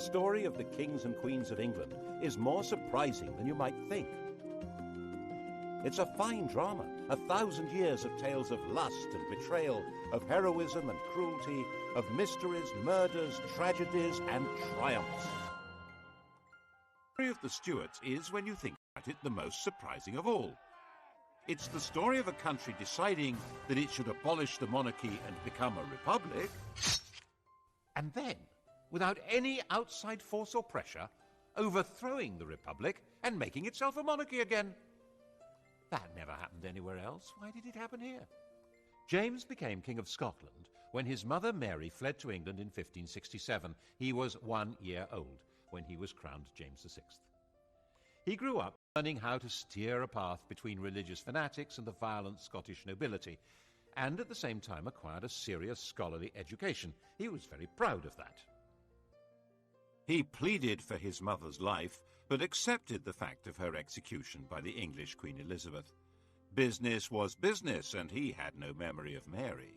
story of the kings and queens of England is more surprising than you might think. It's a fine drama, 1,000 years of tales of lust and betrayal, of heroism and cruelty, of mysteries, murders, tragedies, and triumphs. The story of the Stuarts is, when you think about it, the most surprising of all. It's the story of a country deciding that it should abolish the monarchy and become a republic, and then, without any outside force or pressure, overthrowing the republic and making itself a monarchy again. That never happened anywhere else. Why did it happen here? James became King of Scotland when his mother Mary fled to England in 1567. He was 1 year old when he was crowned James VI. He grew up learning how to steer a path between religious fanatics and the violent Scottish nobility, and at the same time acquired a serious scholarly education. He was very proud of that. He pleaded for his mother's life, but accepted the fact of her execution by the English Queen Elizabeth. Business was business, and he had no memory of Mary.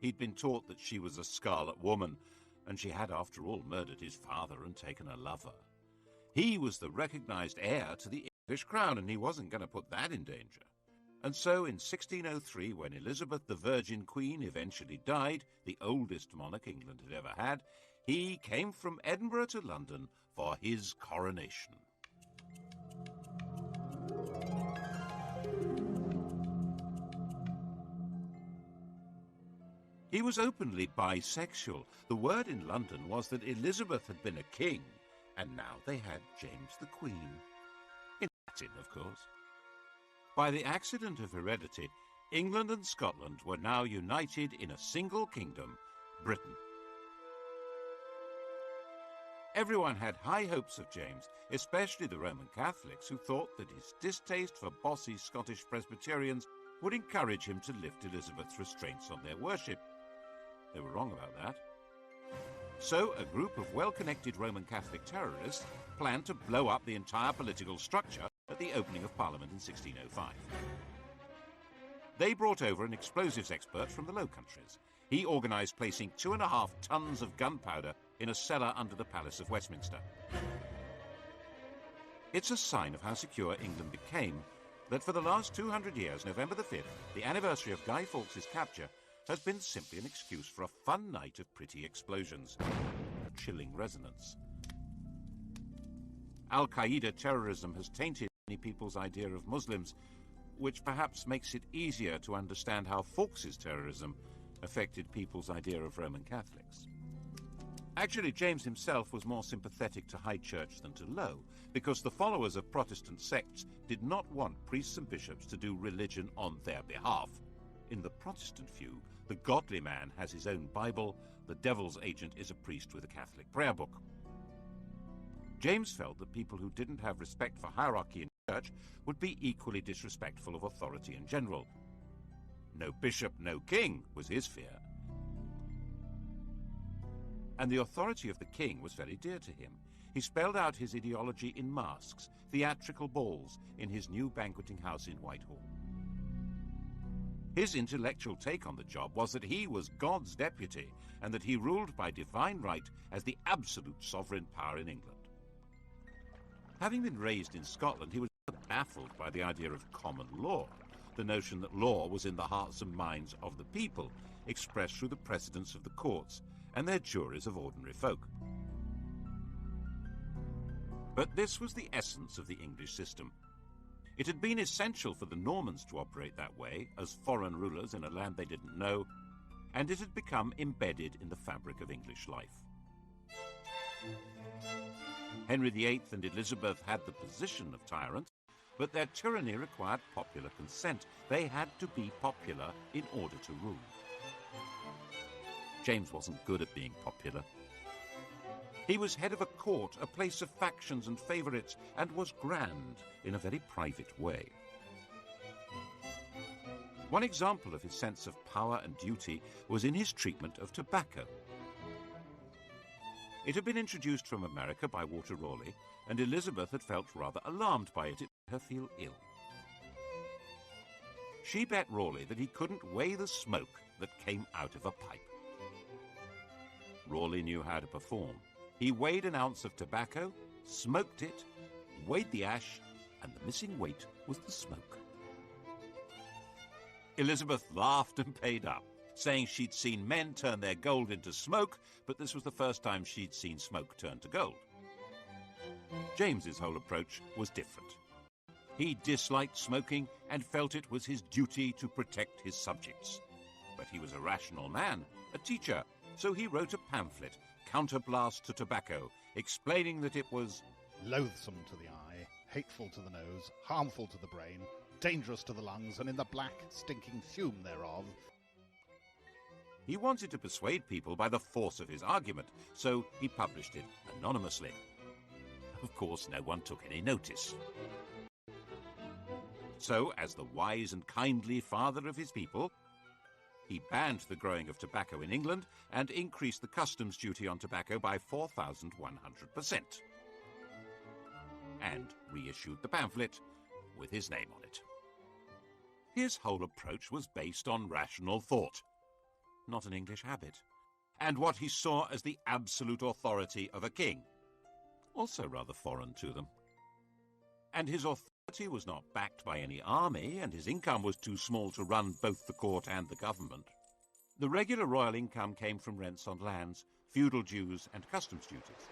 He'd been taught that she was a Scarlet Woman, and she had, after all, murdered his father and taken a lover. He was the recognized heir to the English crown, and he wasn't going to put that in danger. And so in 1603, when Elizabeth the Virgin Queen eventually died, the oldest monarch England had ever had, he came from Edinburgh to London for his coronation. He was openly bisexual. The word in London was that Elizabeth had been a king, and now they had James the Queen. In Latin, of course. By the accident of heredity, England and Scotland were now united in a single kingdom, Britain. Everyone had high hopes of James, especially the Roman Catholics, who thought that his distaste for bossy Scottish Presbyterians would encourage him to lift Elizabeth's restraints on their worship. They were wrong about that. So a group of well-connected Roman Catholic terrorists planned to blow up the entire political structure at the opening of Parliament in 1605. They brought over an explosives expert from the Low Countries. He organised placing 2.5 tons of gunpowder in a cellar under the Palace of Westminster. It's a sign of how secure England became that for the last 200 years, November the 5th, the anniversary of Guy Fawkes' capture, has been simply an excuse for a fun night of pretty explosions. A chilling resonance. Al-Qaeda terrorism has tainted many people's idea of Muslims, which perhaps makes it easier to understand how Fawkes' terrorism affected people's idea of Roman Catholics. Actually, James himself was more sympathetic to high church than to low, because the followers of Protestant sects did not want priests and bishops to do religion on their behalf. In the Protestant view, the godly man has his own Bible, the devil's agent is a priest with a Catholic prayer book. James felt that people who didn't have respect for hierarchy in church would be equally disrespectful of authority in general. No bishop, no king was his fear. And the authority of the king was very dear to him. He spelled out his ideology in masks, theatrical balls, in his new banqueting house in Whitehall. His intellectual take on the job was that he was God's deputy and that he ruled by divine right as the absolute sovereign power in England. Having been raised in Scotland, he was baffled by the idea of common law, the notion that law was in the hearts and minds of the people, expressed through the precedents of the courts and their juries of ordinary folk. But this was the essence of the English system. It had been essential for the Normans to operate that way, as foreign rulers in a land they didn't know, and it had become embedded in the fabric of English life. Henry VIII and Elizabeth had the position of tyrant, but their tyranny required popular consent. They had to be popular in order to rule. James wasn't good at being popular. He was head of a court, a place of factions and favourites, and was grand in a very private way. One example of his sense of power and duty was in his treatment of tobacco. It had been introduced from America by Walter Raleigh, and Elizabeth had felt rather alarmed by it. It made her feel ill. She bet Raleigh that he couldn't weigh the smoke that came out of a pipe. Raleigh knew how to perform. He weighed an ounce of tobacco, smoked it, weighed the ash, and the missing weight was the smoke. Elizabeth laughed and paid up, saying she'd seen men turn their gold into smoke, but this was the first time she'd seen smoke turn to gold. James's whole approach was different. He disliked smoking and felt it was his duty to protect his subjects. But he was a rational man, a teacher, so he wrote a pamphlet, Counterblast to Tobacco, explaining that it was loathsome to the eye, hateful to the nose, harmful to the brain, dangerous to the lungs, and in the black, stinking fume thereof. He wanted to persuade people by the force of his argument, so he published it anonymously. Of course, no one took any notice. So, as the wise and kindly father of his people, he banned the growing of tobacco in England and increased the customs duty on tobacco by 4,100%. And reissued the pamphlet with his name on it. His whole approach was based on rational thought, not an English habit, and what he saw as the absolute authority of a king, also rather foreign to them. And his authority was not backed by any army, and his income was too small to run both the court and the government. The regular royal income came from rents on lands, feudal dues, and customs duties.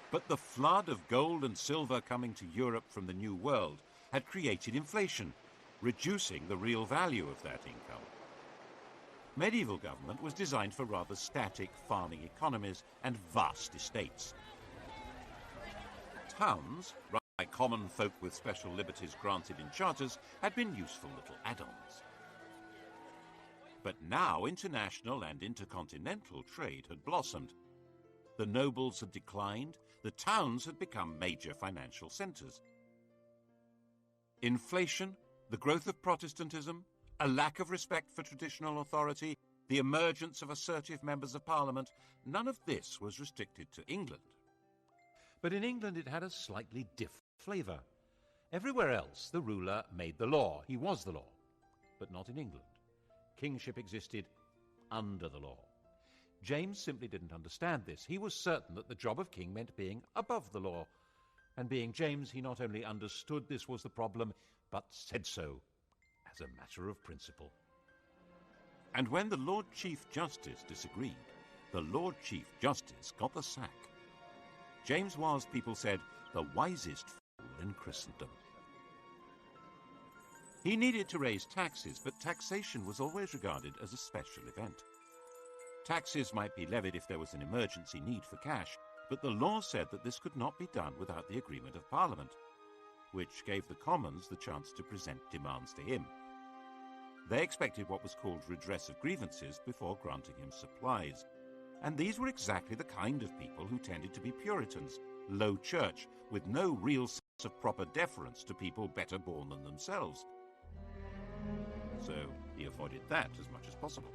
But the flood of gold and silver coming to Europe from the New World had created inflation, reducing the real value of that income. Medieval government was designed for rather static farming economies and vast estates. Towns, run by common folk with special liberties granted in charters, had been useful little add-ons. But now international and intercontinental trade had blossomed. The nobles had declined, the towns had become major financial centres. Inflation, the growth of Protestantism, a lack of respect for traditional authority, the emergence of assertive members of Parliament, none of this was restricted to England. But in England it had a slightly different flavour. Everywhere else the ruler made the law, he was the law, but not in England. Kingship existed under the law. James simply didn't understand this. He was certain that the job of king meant being above the law. And being James, he not only understood this was the problem, but said so as a matter of principle. And when the Lord Chief Justice disagreed, the Lord Chief Justice got the sack. James was, people said, the wisest fool in Christendom. He needed to raise taxes, but taxation was always regarded as a special event. Taxes might be levied if there was an emergency need for cash, but the law said that this could not be done without the agreement of Parliament, which gave the Commons the chance to present demands to him. They expected what was called redress of grievances before granting him supplies. And these were exactly the kind of people who tended to be Puritans, low church, with no real sense of proper deference to people better born than themselves. So he avoided that as much as possible.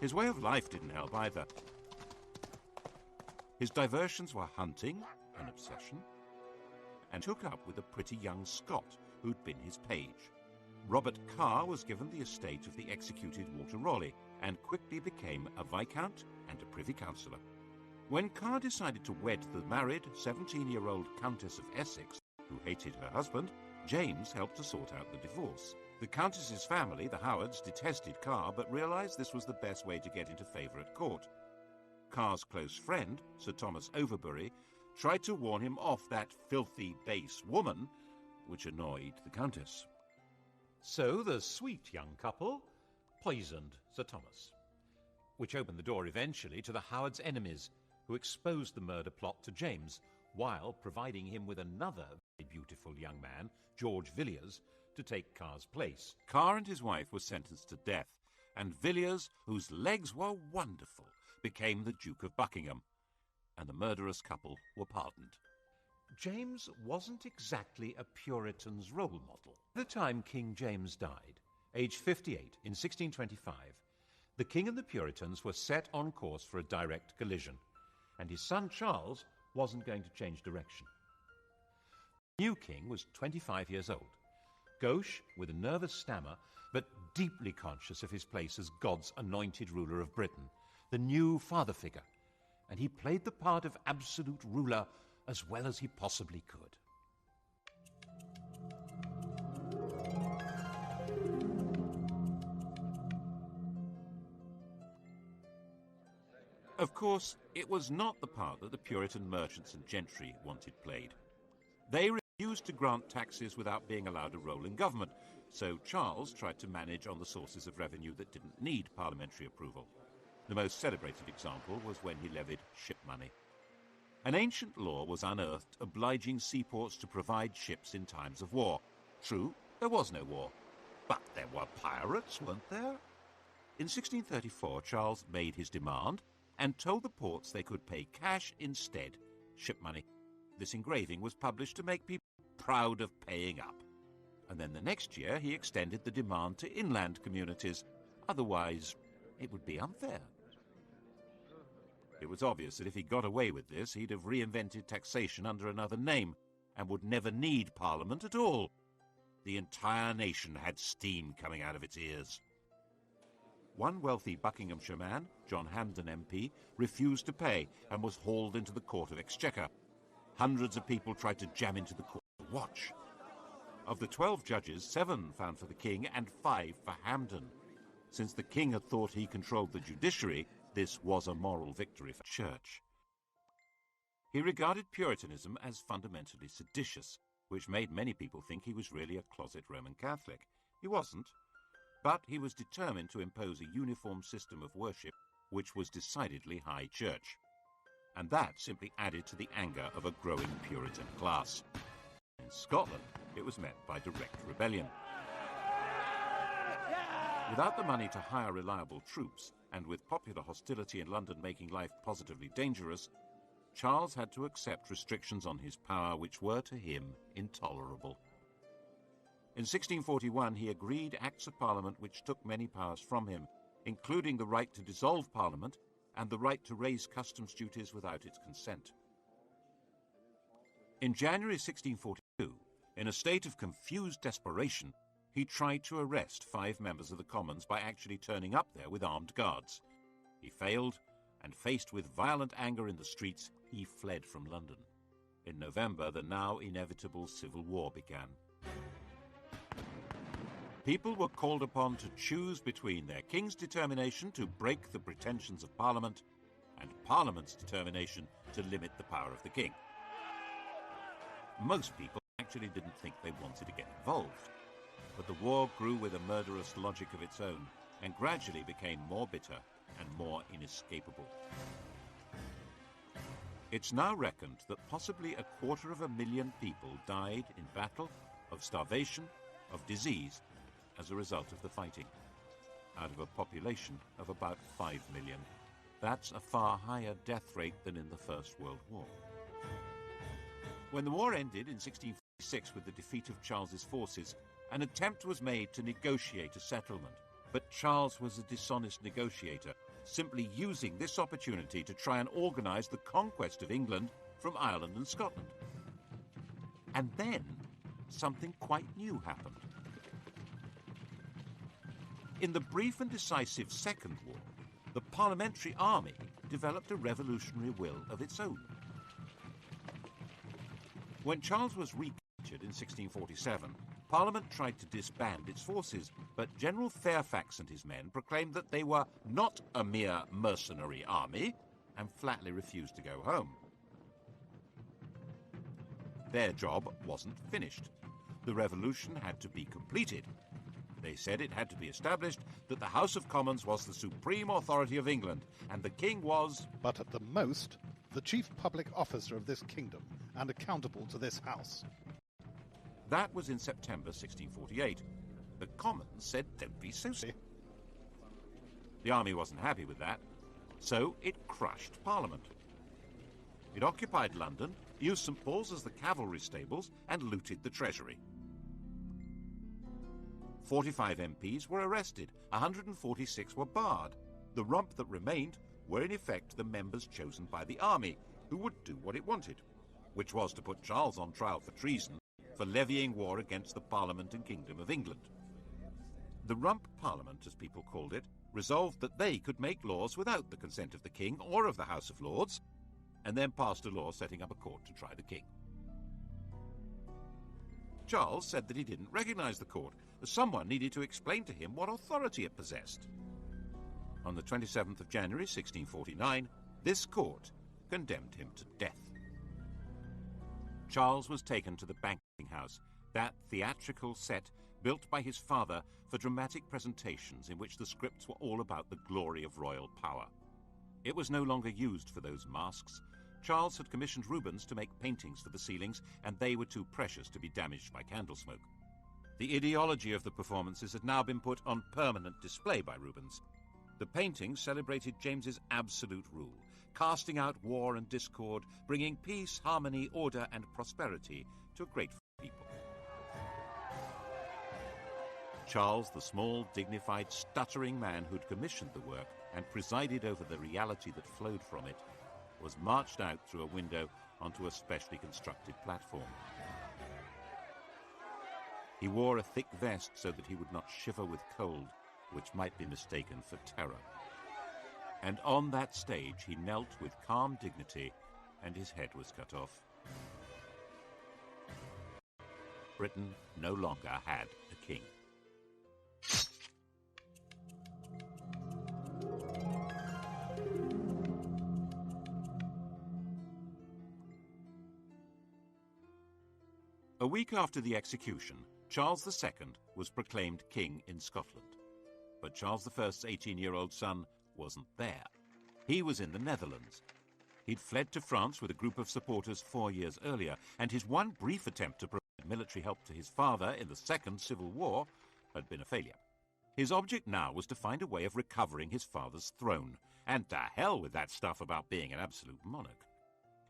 His way of life didn't help either. His diversions were hunting, an obsession, and took up with a pretty young Scot who'd been his page. Robert Carr was given the estate of the executed Walter Raleigh and quickly became a viscount and a privy councillor. When Carr decided to wed the married 17-year-old Countess of Essex, who hated her husband, James helped to sort out the divorce. The Countess's family, the Howards, detested Carr but realised this was the best way to get into favour at court. Carr's close friend, Sir Thomas Overbury, tried to warn him off that filthy, base woman, which annoyed the Countess. So the sweet young couple poisoned Sir Thomas, which opened the door eventually to the Howards' enemies, who exposed the murder plot to James, while providing him with another very beautiful young man, George Villiers, to take Carr's place. Carr and his wife were sentenced to death, and Villiers, whose legs were wonderful, became the Duke of Buckingham, and the murderous couple were pardoned. James wasn't exactly a Puritan's role model. By the time King James died, aged 58, in 1625, the King and the Puritans were set on course for a direct collision, and his son Charles wasn't going to change direction. The new king was 25 years old, gauche with a nervous stammer, but deeply conscious of his place as God's anointed ruler of Britain, the new father figure, and he played the part of absolute ruler as well as he possibly could. Of course, it was not the part that the Puritan merchants and gentry wanted played. They refused to grant taxes without being allowed a role in government, so Charles tried to manage on the sources of revenue that didn't need parliamentary approval. The most celebrated example was when he levied ship money. An ancient law was unearthed obliging seaports to provide ships in times of war. True, there was no war, but there were pirates, weren't there? In 1634, Charles made his demand and told the ports they could pay cash instead, ship money. This engraving was published to make people proud of paying up. And then the next year he extended the demand to inland communities. Otherwise, it would be unfair. It was obvious that if he got away with this, he'd have reinvented taxation under another name and would never need Parliament at all. The entire nation had steam coming out of its ears. One wealthy Buckinghamshire man, John Hampden MP, refused to pay and was hauled into the Court of Exchequer. Hundreds of people tried to jam into the court to watch. Of the 12 judges, 7 found for the king and 5 for Hampden. Since the king had thought he controlled the judiciary, this was a moral victory for the church. He regarded Puritanism as fundamentally seditious, which made many people think he was really a closet Roman Catholic. He wasn't. But he was determined to impose a uniform system of worship which was decidedly high church. And that simply added to the anger of a growing Puritan class. In Scotland, it was met by direct rebellion. Without the money to hire reliable troops, and with popular hostility in London making life positively dangerous, Charles had to accept restrictions on his power which were to him intolerable. In 1641, he agreed Acts of Parliament which took many powers from him, including the right to dissolve Parliament and the right to raise customs duties without its consent. In January 1642, in a state of confused desperation, he tried to arrest 5 members of the Commons by actually turning up there with armed guards. He failed, and faced with violent anger in the streets, he fled from London. In November, the now inevitable civil war began. People were called upon to choose between their king's determination to break the pretensions of Parliament and Parliament's determination to limit the power of the king. Most people actually didn't think they wanted to get involved, but the war grew with a murderous logic of its own and gradually became more bitter and more inescapable. It's now reckoned that possibly 250,000 people died in battle, of starvation, of disease, as a result of the fighting, out of a population of about 5 million. That's a far higher death rate than in the First World War. When the war ended in 1646 with the defeat of Charles's forces, an attempt was made to negotiate a settlement, but Charles was a dishonest negotiator, simply using this opportunity to try and organise the conquest of England from Ireland and Scotland. And then something quite new happened. In the brief and decisive Second War, the Parliamentary Army developed a revolutionary will of its own. When Charles was recaptured in 1647, Parliament tried to disband its forces, but General Fairfax and his men proclaimed that they were not a mere mercenary army and flatly refused to go home. Their job wasn't finished. The revolution had to be completed. They said it had to be established that the House of Commons was the supreme authority of England, and the king was, but at the most, the chief public officer of this kingdom, and accountable to this house. That was in September 1648. The Commons said, don't be so silly. The army wasn't happy with that, so it crushed Parliament. It occupied London, used St. Paul's as the cavalry stables, and looted the treasury. 45 MPs were arrested, 146 were barred. The rump that remained were in effect the members chosen by the army, who would do what it wanted, which was to put Charles on trial for treason for levying war against the Parliament and Kingdom of England. The rump Parliament, as people called it, resolved that they could make laws without the consent of the king or of the House of Lords, and then passed a law setting up a court to try the king. Charles said that he didn't recognise the court, as someone needed to explain to him what authority it possessed. On the 27th of January 1649, this court condemned him to death. Charles was taken to the banqueting house, that theatrical set built by his father for dramatic presentations in which the scripts were all about the glory of royal power. It was no longer used for those masks. Charles had commissioned Rubens to make paintings for the ceilings, and they were too precious to be damaged by candle smoke. The ideology of the performances had now been put on permanent display by Rubens. The paintings celebrated James's absolute rule, casting out war and discord, bringing peace, harmony, order, and prosperity to a grateful people. Charles, the small, dignified, stuttering man who'd commissioned the work and presided over the reality that flowed from it, was marched out through a window onto a specially constructed platform. He wore a thick vest so that he would not shiver with cold, which might be mistaken for terror. And on that stage he knelt with calm dignity, and his head was cut off. Britain no longer had a king. A week after the execution, Charles II was proclaimed king in Scotland. But Charles I's 18-year-old son wasn't there. He was in the Netherlands. He'd fled to France with a group of supporters 4 years earlier, and his one brief attempt to provide military help to his father in the Second Civil War had been a failure. His object now was to find a way of recovering his father's throne, and to hell with that stuff about being an absolute monarch.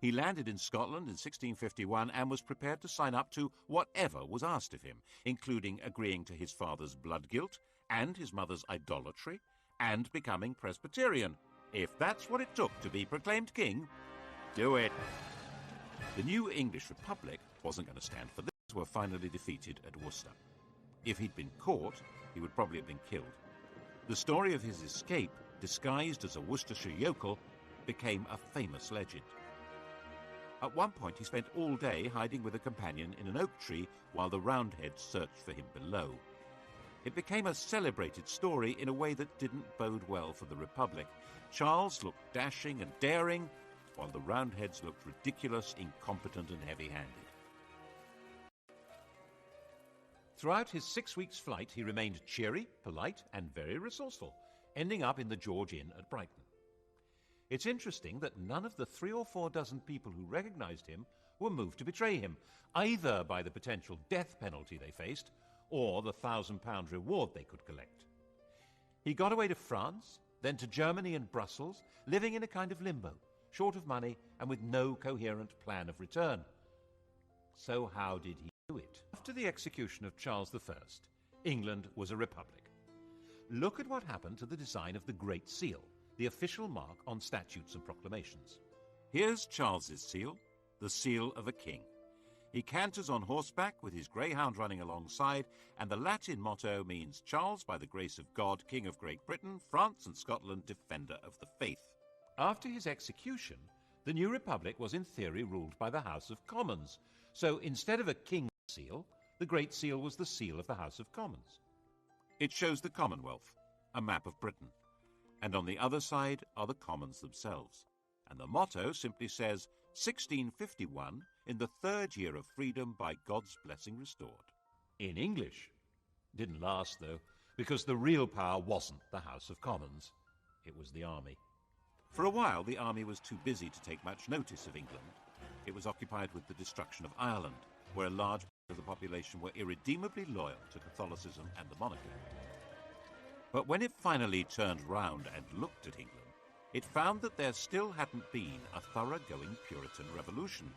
He landed in Scotland in 1651 and was prepared to sign up to whatever was asked of him, including agreeing to his father's blood guilt and his mother's idolatry, and becoming Presbyterian. If that's what it took to be proclaimed king, do it. The new English Republic wasn't going to stand for this. Were finally defeated at Worcester. If he'd been caught, he would probably have been killed. The story of his escape, disguised as a Worcestershire yokel, became a famous legend. At one point, he spent all day hiding with a companion in an oak tree while the Roundheads searched for him below. It became a celebrated story in a way that didn't bode well for the Republic. Charles looked dashing and daring, while the Roundheads looked ridiculous, incompetent, and heavy-handed. Throughout his 6 weeks' flight, he remained cheery, polite, and very resourceful, ending up in the George Inn at Brighton. It's interesting that none of the 3 or 4 dozen people who recognized him were moved to betray him, either by the potential death penalty they faced or the £1,000 reward they could collect. He got away to France, then to Germany and Brussels, living in a kind of limbo, short of money and with no coherent plan of return. So how did he do it? After the execution of Charles I, England was a republic. Look at what happened to the design of the Great Seal, the official mark on statutes and proclamations. Here's Charles's seal, the seal of a king. He canters on horseback with his greyhound running alongside, and the Latin motto means Charles, by the grace of God, King of Great Britain, France and Scotland, defender of the faith. After his execution, the new republic was in theory ruled by the House of Commons, so instead of a king's seal, the Great Seal was the seal of the House of Commons. It shows the Commonwealth, a map of Britain, and on the other side are the Commons themselves. And the motto simply says, 1651, in the 3rd year of freedom by God's blessing restored. In English. Didn't last, though, because the real power wasn't the House of Commons. It was the army. For a while, the army was too busy to take much notice of England. It was occupied with the destruction of Ireland, where a large part of the population were irredeemably loyal to Catholicism and the monarchy. But when it finally turned round and looked at England, it found that there still hadn't been a thoroughgoing Puritan revolution.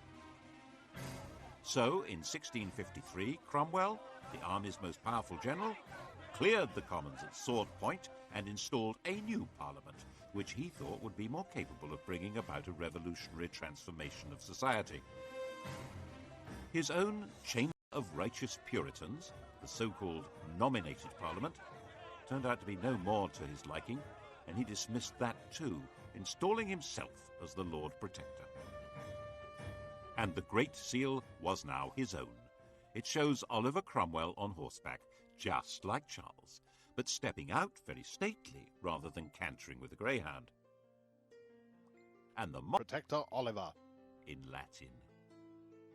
So, in 1653, Cromwell, the army's most powerful general, cleared the Commons at sword point and installed a new parliament, which he thought would be more capable of bringing about a revolutionary transformation of society. His own Chamber of Righteous Puritans, the so-called nominated parliament, turned out to be no more to his liking, and he dismissed that too, installing himself as the Lord Protector. And the Great Seal was now his own. It shows Oliver Cromwell on horseback, just like Charles, but stepping out very stately rather than cantering with a greyhound. And the Protector Oliver. In Latin.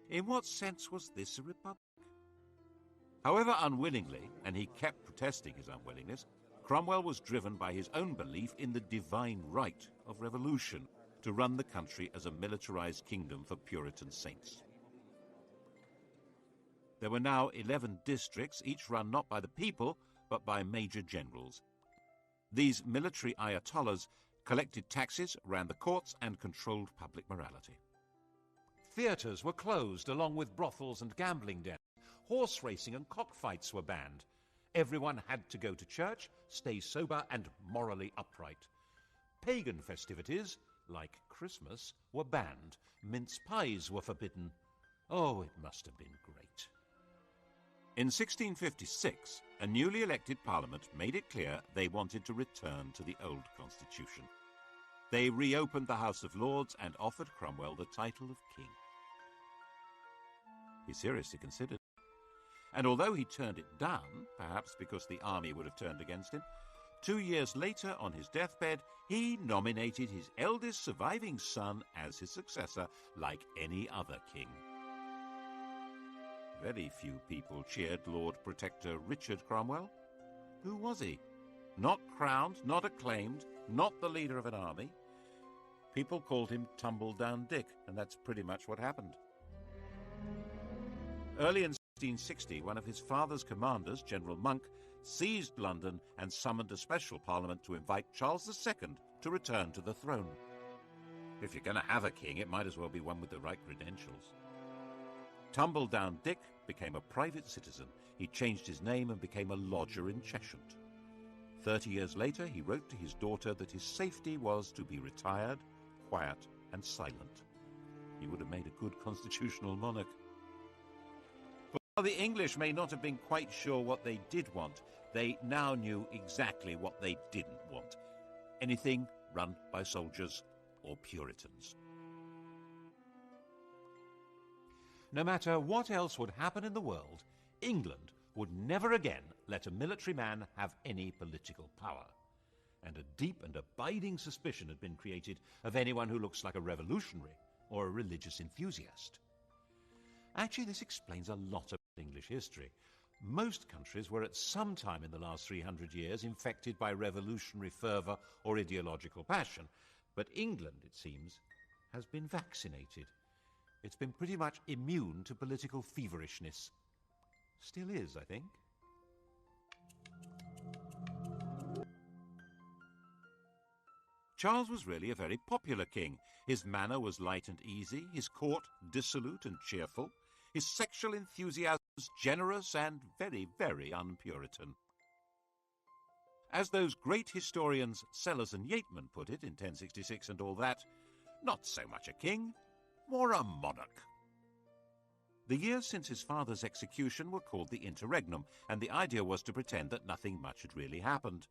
In what sense was this a republic? However unwillingly, and he kept protesting his unwillingness, Cromwell was driven by his own belief in the divine right of revolution to run the country as a militarized kingdom for Puritan saints. There were now 11 districts, each run not by the people, but by major generals. These military ayatollahs collected taxes, ran the courts, and controlled public morality. Theatres were closed, along with brothels and gambling dens. Horse racing and cockfights were banned. Everyone had to go to church, stay sober and morally upright. Pagan festivities, like Christmas, were banned. Mince pies were forbidden. Oh, it must have been great. In 1656, a newly elected parliament made it clear they wanted to return to the old constitution. They reopened the House of Lords and offered Cromwell the title of king. He seriously considered it. And although he turned it down, perhaps because the army would have turned against him, 2 years later, on his deathbed, he nominated his eldest surviving son as his successor, like any other king. Very few people cheered Lord Protector Richard Cromwell. Who was he? Not crowned, not acclaimed, not the leader of an army. People called him Tumble-Down Dick, and that's pretty much what happened. Early in 1660, one of his father's commanders, General Monk, seized London and summoned a special parliament to invite Charles II to return to the throne. If you're going to have a king, it might as well be one with the right credentials. Tumble-Down Dick became a private citizen. He changed his name and became a lodger in Cheshire. 30 years later, he wrote to his daughter that his safety was to be retired, quiet, and silent. He would have made a good constitutional monarch. But while the English may not have been quite sure what they did want, they now knew exactly what they didn't want. Anything run by soldiers or Puritans. No matter what else would happen in the world, England would never again let a military man have any political power. And a deep and abiding suspicion had been created of anyone who looks like a revolutionary or a religious enthusiast. Actually, this explains a lot of English history. Most countries were at some time in the last 300 years infected by revolutionary fervour or ideological passion, but England, it seems, has been vaccinated. It's been pretty much immune to political feverishness. Still is, I think. Charles was really a very popular king. His manner was light and easy, his court dissolute and cheerful, his sexual enthusiasms generous and very, very un-Puritan. As those great historians Sellers and Yeatman put it in 1066 and all that, not so much a king, more a monarch. The years since his father's execution were called the Interregnum, and the idea was to pretend that nothing much had really happened.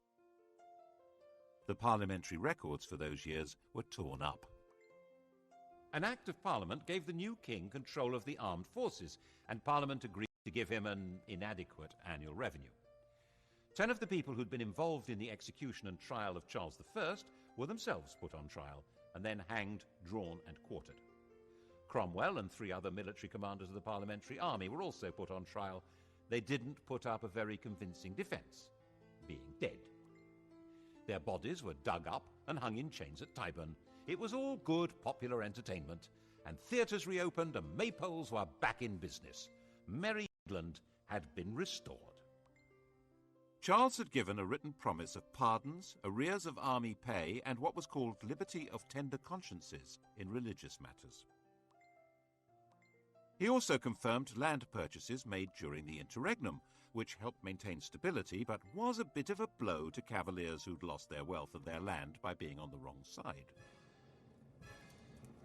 The parliamentary records for those years were torn up. An Act of Parliament gave the new king control of the armed forces, and Parliament agreed to give him an inadequate annual revenue. 10 of the people who'd been involved in the execution and trial of Charles I were themselves put on trial, and then hanged, drawn, and quartered. Cromwell and 3 other military commanders of the parliamentary army were also put on trial. They didn't put up a very convincing defence, being dead. Their bodies were dug up and hung in chains at Tyburn. It was all good popular entertainment, and theatres reopened and maypoles were back in business. Merry England had been restored. Charles had given a written promise of pardons, arrears of army pay, and what was called liberty of tender consciences in religious matters. He also confirmed land purchases made during the Interregnum, which helped maintain stability but was a bit of a blow to cavaliers who'd lost their wealth and their land by being on the wrong side.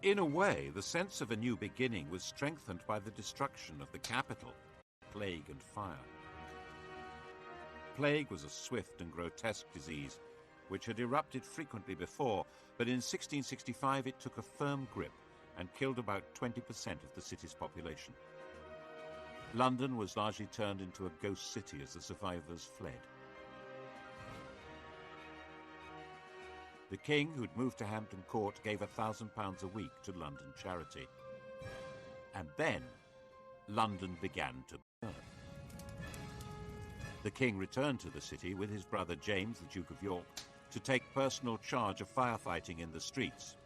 In a way, the sense of a new beginning was strengthened by the destruction of the capital, plague and fire. plague was a swift and grotesque disease, which had erupted frequently before, but in 1665 it took a firm grip and killed about 20% of the city's population. London was largely turned into a ghost city as the survivors fled. The king, who'd moved to Hampton Court, gave £1,000 a week to London charity. And then London began to burn. The king returned to the city with his brother James, the Duke of York, to take personal charge of firefighting in the streets.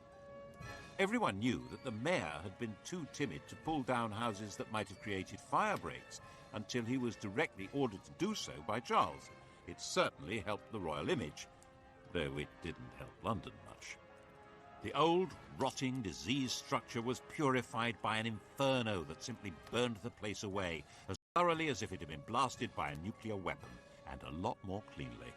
Everyone knew that the mayor had been too timid to pull down houses that might have created fire breaks until he was directly ordered to do so by Charles. It certainly helped the royal image, though it didn't help London much. The old, rotting, diseased structure was purified by an inferno that simply burned the place away as thoroughly as if it had been blasted by a nuclear weapon, and a lot more cleanly.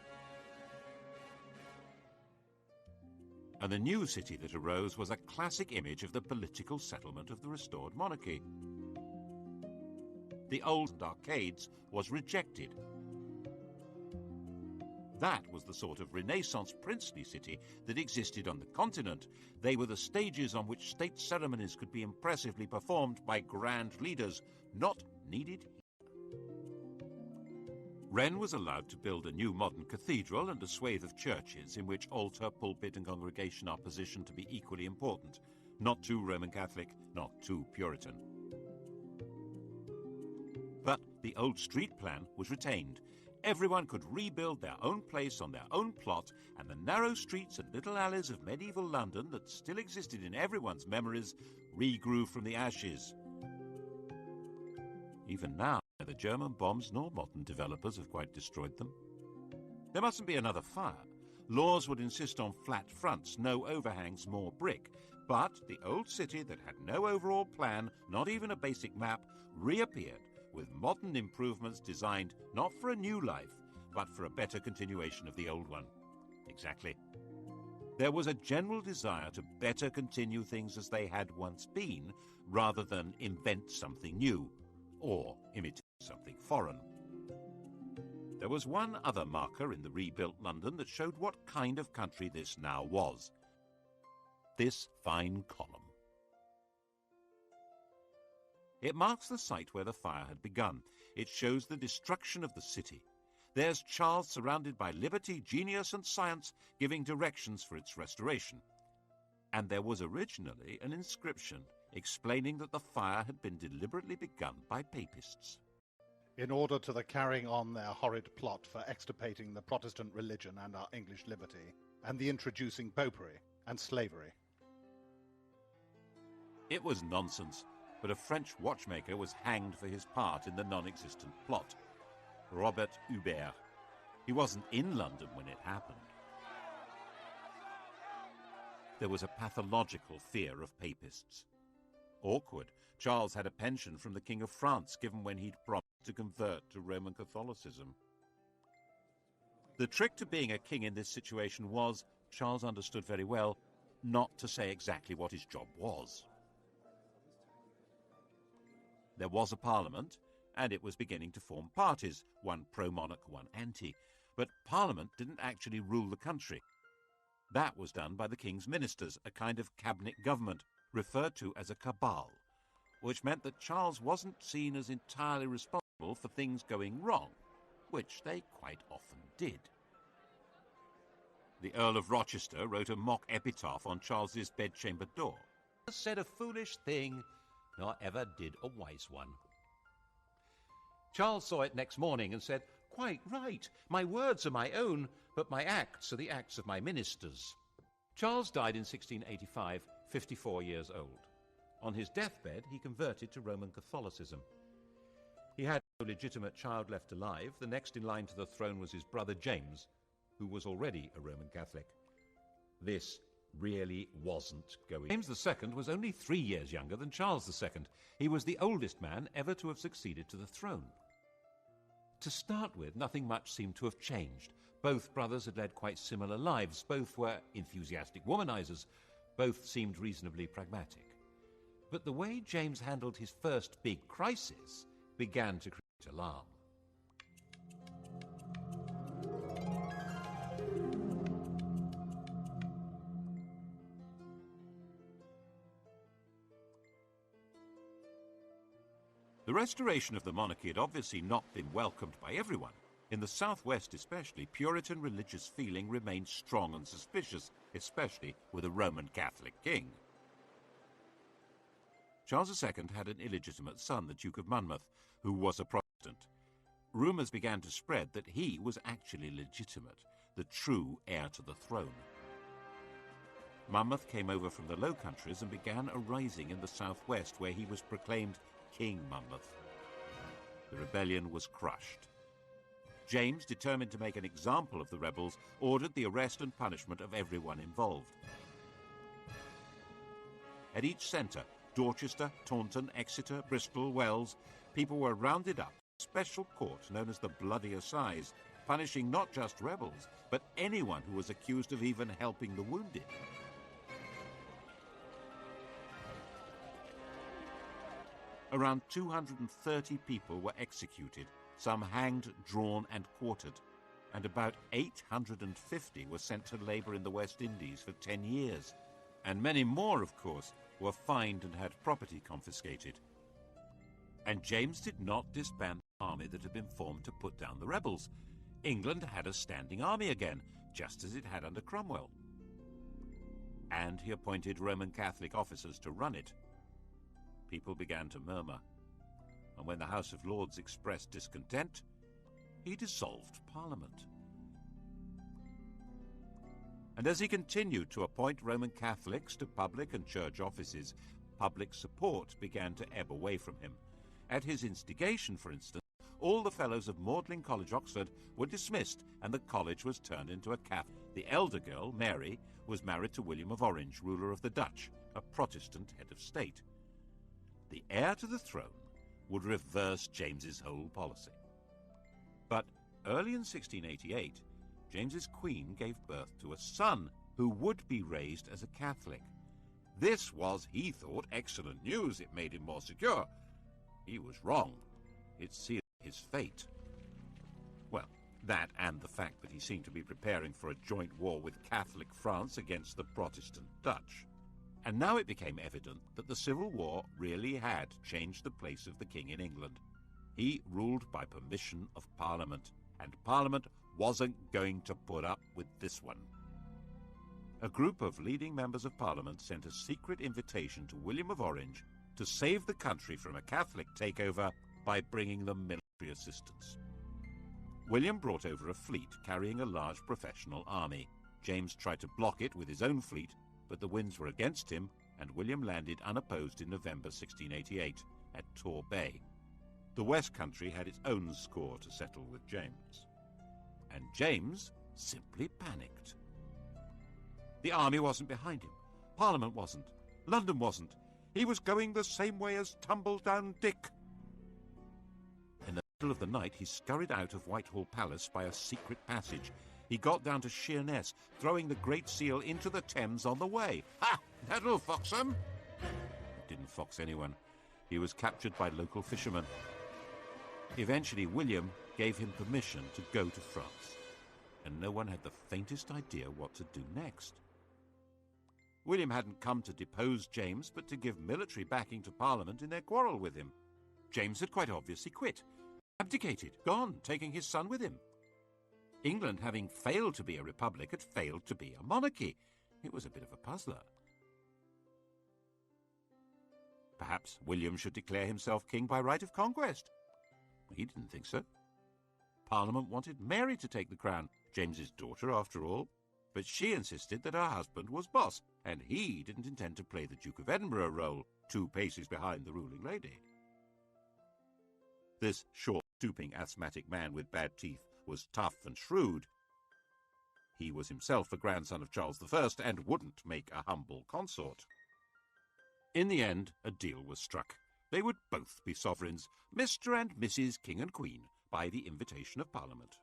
And the new city that arose was a classic image of the political settlement of the restored monarchy. The old arcades was rejected. That was the sort of Renaissance princely city that existed on the continent. They were the stages on which state ceremonies could be impressively performed by grand leaders, not needed here. Wren was allowed to build a new modern cathedral and a swathe of churches in which altar, pulpit and congregation are positioned to be equally important, not too Roman Catholic, not too Puritan. But the old street plan was retained. Everyone could rebuild their own place on their own plot, and the narrow streets and little alleys of medieval London that still existed in everyone's memories regrew from the ashes. Even now, neither German bombs nor modern developers have quite destroyed them. There mustn't be another fire. Laws would insist on flat fronts, no overhangs, more brick. But the old city that had no overall plan, not even a basic map, reappeared with modern improvements designed not for a new life, but for a better continuation of the old one. Exactly. There was a general desire to better continue things as they had once been, rather than invent something new, or imitate something foreign. There was one other marker in the rebuilt London that showed what kind of country this now was. This fine column. It marks the site where the fire had begun. It shows the destruction of the city. There's Charles surrounded by liberty, genius and science, giving directions for its restoration. And there was originally an inscription explaining that the fire had been deliberately begun by papists. In order to the carrying on their horrid plot for extirpating the Protestant religion and our English liberty, and the introducing popery and slavery. It was nonsense, but a French watchmaker was hanged for his part in the non-existent plot. Robert Hubert. He wasn't in London when it happened. There was a pathological fear of papists. Awkward. Charles had a pension from the King of France given when he'd promised to convert to Roman Catholicism. The trick to being a king in this situation was, Charles understood very well, not to say exactly what his job was. There was a parliament, and it was beginning to form parties, one pro-monarch, one anti. But Parliament didn't actually rule the country. That was done by the king's ministers, a kind of cabinet government, referred to as a cabal, which meant that Charles wasn't seen as entirely responsible for things going wrong, which they quite often did. The Earl of Rochester wrote a mock epitaph on Charles's bedchamber door. Said a foolish thing, nor ever did a wise one. Charles saw it next morning and said, "Quite right, my words are my own, but my acts are the acts of my ministers." Charles died in 1685, 54 years old. On his deathbed, he converted to Roman Catholicism. He had no legitimate child left alive. The next in line to the throne was his brother James, who was already a Roman Catholic. This really wasn't going. James II was only 3 years younger than Charles II. He was the oldest man ever to have succeeded to the throne. To start with, nothing much seemed to have changed. Both brothers had led quite similar lives. Both were enthusiastic womanizers. Both seemed reasonably pragmatic. But the way James handled his first big crisis began to create alarm. restoration of the monarchy had obviously not been welcomed by everyone. In the southwest especially, Puritan religious feeling remained strong and suspicious, especially with a Roman Catholic king. Charles II had an illegitimate son, the Duke of Monmouth, who was a Protestant. Rumours began to spread that he was actually legitimate, the true heir to the throne. Monmouth came over from the Low Countries and began a rising in the southwest, where he was proclaimed King Monmouth. The rebellion was crushed. James, determined to make an example of the rebels, ordered the arrest and punishment of everyone involved. At each centre, Dorchester, Taunton, Exeter, Bristol, Wells, people were rounded up. A special court known as the Bloody Assize, punishing not just rebels, but anyone who was accused of even helping the wounded. Around 230 people were executed, some hanged, drawn and quartered, and about 850 were sent to labour in the West Indies for 10 years. And many more, of course, were fined and had property confiscated. And James did not disband the army that had been formed to put down the rebels. England had a standing army again, just as it had under Cromwell. And he appointed Roman Catholic officers to run it. People began to murmur, and when the House of Lords expressed discontent, he dissolved Parliament. And as he continued to appoint Roman Catholics to public and church offices, public support began to ebb away from him. At his instigation, for instance, all the fellows of Magdalen College, Oxford, were dismissed, and the college was turned into a Catholic. The elder girl, Mary, was married to William of Orange, ruler of the Dutch, a Protestant head of state. The heir to the throne would reverse James's whole policy. But early in 1688, James's queen gave birth to a son who would be raised as a Catholic. This was, he thought, excellent news. It made him more secure. He was wrong. It sealed his fate. Well, that and the fact that he seemed to be preparing for a joint war with Catholic France against the Protestant Dutch. And now it became evident that the Civil War really had changed the place of the king in England. He ruled by permission of Parliament, and Parliament wasn't going to put up with this one. A group of leading members of Parliament sent a secret invitation to William of Orange to save the country from a Catholic takeover by bringing them military assistance. William brought over a fleet carrying a large professional army. James tried to block it with his own fleet, but the winds were against him, and William landed unopposed in November 1688 at Tor Bay. The West Country had its own score to settle with James. And James simply panicked. The army wasn't behind him. Parliament wasn't. London wasn't. He was going the same way as Tumbledown Dick. In the middle of the night, he scurried out of Whitehall Palace by a secret passage. He got down to Sheerness, throwing the Great Seal into the Thames on the way. Ha! That'll fox him! It didn't fox anyone. He was captured by local fishermen. Eventually, William gave him permission to go to France, and no one had the faintest idea what to do next. William hadn't come to depose James, but to give military backing to Parliament in their quarrel with him. James had quite obviously quit, abdicated, gone, taking his son with him. England, having failed to be a republic, had failed to be a monarchy. It was a bit of a puzzler. Perhaps William should declare himself king by right of conquest. He didn't think so. Parliament wanted Mary to take the crown, James's daughter after all, but she insisted that her husband was boss, and he didn't intend to play the Duke of Edinburgh role, 2 paces behind the ruling lady. This short, stooping, asthmatic man with bad teeth was tough and shrewd. He was himself a grandson of Charles I and wouldn't make a humble consort. In the end, a deal was struck. They would both be sovereigns, Mr. and Mrs. King and Queen, by the invitation of Parliament.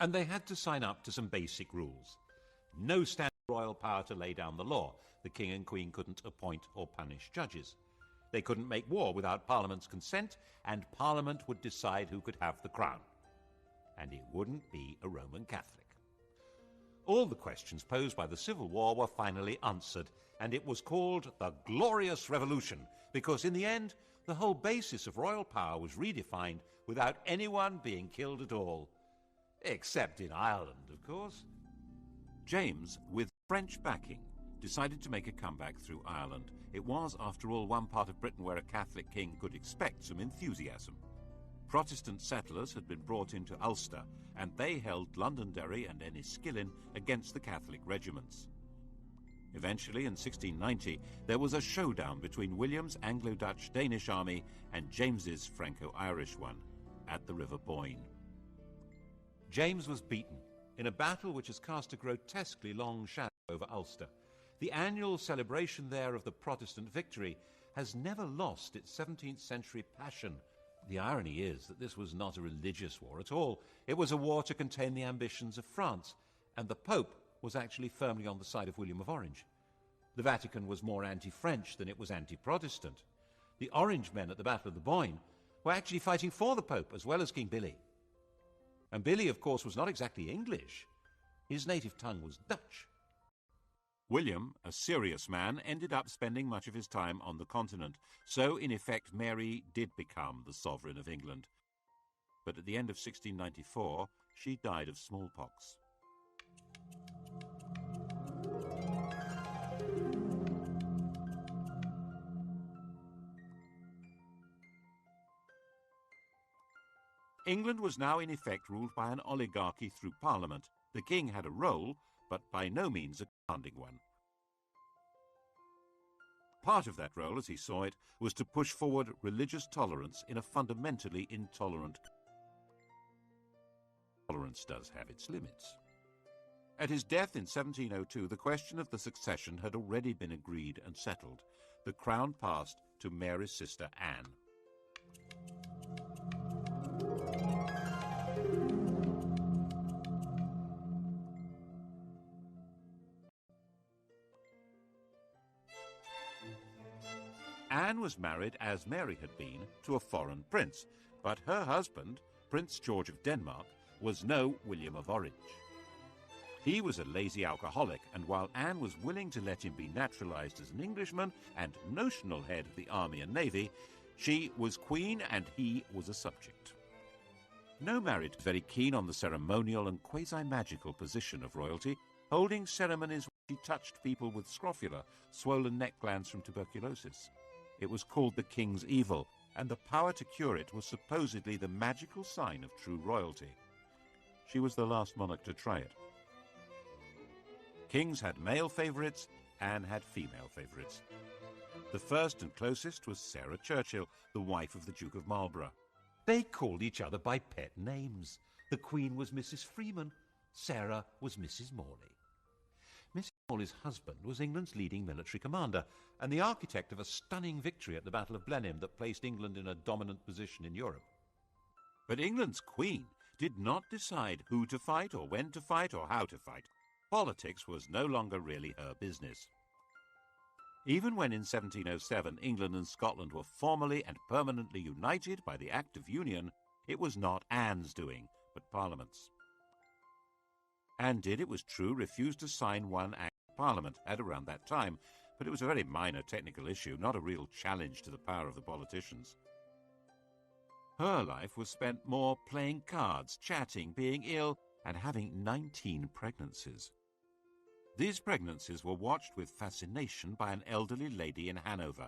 And they had to sign up to some basic rules. No standard royal power to lay down the law. The King and Queen couldn't appoint or punish judges. They couldn't make war without Parliament's consent, and Parliament would decide who could have the crown. And it wouldn't be a Roman Catholic. All the questions posed by the Civil War were finally answered, and it was called the Glorious Revolution, because in the end, the whole basis of royal power was redefined without anyone being killed at all. Except in Ireland, of course. James, with French backing, decided to make a comeback through Ireland. It was, after all, one part of Britain where a Catholic king could expect some enthusiasm. Protestant settlers had been brought into Ulster, and they held Londonderry and Enniskillen against the Catholic regiments. Eventually, in 1690, there was a showdown between William's Anglo-Dutch-Danish army and James's Franco-Irish one at the River Boyne. James was beaten in a battle which has cast a grotesquely long shadow over Ulster. The annual celebration there of the Protestant victory has never lost its 17th century passion. The irony is that this was not a religious war at all. It was a war to contain the ambitions of France, and the Pope was actually firmly on the side of William of Orange. The Vatican was more anti-French than it was anti-Protestant. The Orange men at the Battle of the Boyne were actually fighting for the Pope as well as King Billy. And Billy, of course, was not exactly English. His native tongue was Dutch. William, a serious man, ended up spending much of his time on the continent, so in effect Mary did become the sovereign of England. But at the end of 1694, she died of smallpox. England was now in effect ruled by an oligarchy through Parliament. The king had a role, but by no means a commanding one. Part of that role, as he saw it, was to push forward religious tolerance in a fundamentally intolerant country. Tolerance does have its limits. At his death in 1702, the question of the succession had already been agreed and settled. The crown passed to Mary's sister Anne. Anne was married, as Mary had been, to a foreign prince, but her husband, Prince George of Denmark, was no William of Orange. He was a lazy alcoholic, and while Anne was willing to let him be naturalized as an Englishman and notional head of the army and navy, she was queen and he was a subject. No marriage was very keen on the ceremonial and quasi-magical position of royalty, holding ceremonies where she touched people with scrofula, swollen neck glands from tuberculosis. It was called the king's evil, and the power to cure it was supposedly the magical sign of true royalty. She was the last monarch to try it. Kings had male favourites, Anne had female favourites. The first and closest was Sarah Churchill, the wife of the Duke of Marlborough. They called each other by pet names. The Queen was Mrs. Freeman, Sarah was Mrs. Morley. Mrs. Morley's husband was England's leading military commander and the architect of a stunning victory at the Battle of Blenheim that placed England in a dominant position in Europe. But England's Queen did not decide who to fight or when to fight or how to fight. Politics was no longer really her business. Even when in 1707 England and Scotland were formally and permanently united by the Act of Union, it was not Anne's doing, but Parliament's. Anne did, it was true, refuse to sign one Act of Parliament at around that time, but it was a very minor technical issue, not a real challenge to the power of the politicians. Her life was spent more playing cards, chatting, being ill, and having 19 pregnancies. These pregnancies were watched with fascination by an elderly lady in Hanover,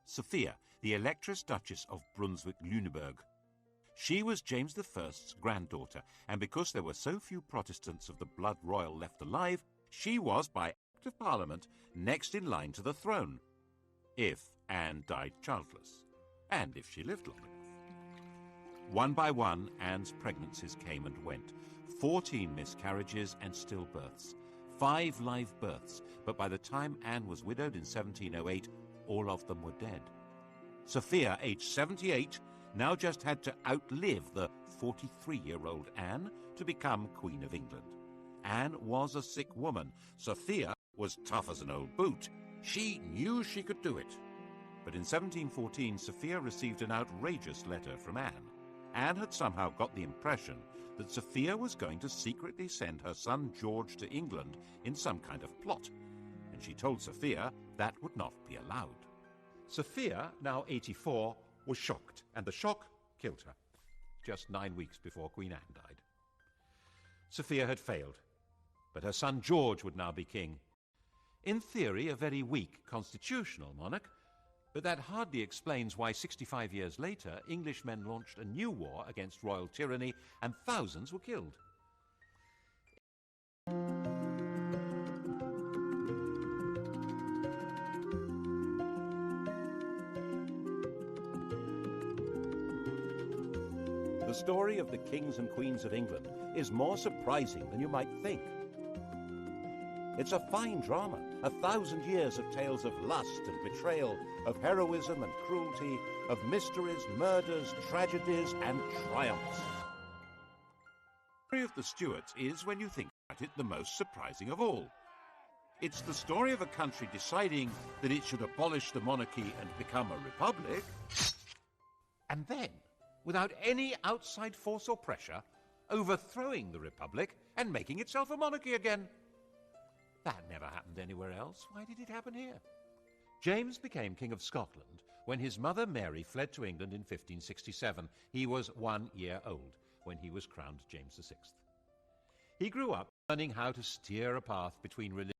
Sophia, the Electress Duchess of Brunswick-Lüneburg. She was James I's granddaughter, and because there were so few Protestants of the blood royal left alive, she was, by Act of Parliament, next in line to the throne, if Anne died childless, and if she lived long enough. One by one, Anne's pregnancies came and went. 14 miscarriages and stillbirths. 5 live births, but by the time Anne was widowed in 1708, all of them were dead. Sophia, aged 78, now just had to outlive the 43-year-old Anne to become Queen of England. Anne was a sick woman. Sophia was tough as an old boot. She knew she could do it. But in 1714, Sophia received an outrageous letter from Anne. Anne had somehow got the impression that Sophia was going to secretly send her son George to England in some kind of plot, and she told Sophia that would not be allowed. Sophia, now 84, was shocked, and the shock killed her, just 9 weeks before Queen Anne died. Sophia had failed, but her son George would now be king. In theory, a very weak constitutional monarch, but that hardly explains why 65 years later Englishmen launched a new war against royal tyranny and thousands were killed. The story of the kings and queens of England is more surprising than you might think. It's a fine drama, 1,000 years of tales of lust and betrayal, of heroism and cruelty, of mysteries, murders, tragedies, and triumphs. The story of the Stuarts is, when you think about it, the most surprising of all. It's the story of a country deciding that it should abolish the monarchy and become a republic, and then, without any outside force or pressure, overthrowing the republic and making itself a monarchy again. That never happened anywhere else. Why did it happen here? James became King of Scotland when his mother Mary fled to England in 1567. He was 1 year old when he was crowned James VI. He grew up learning how to steer a path between religion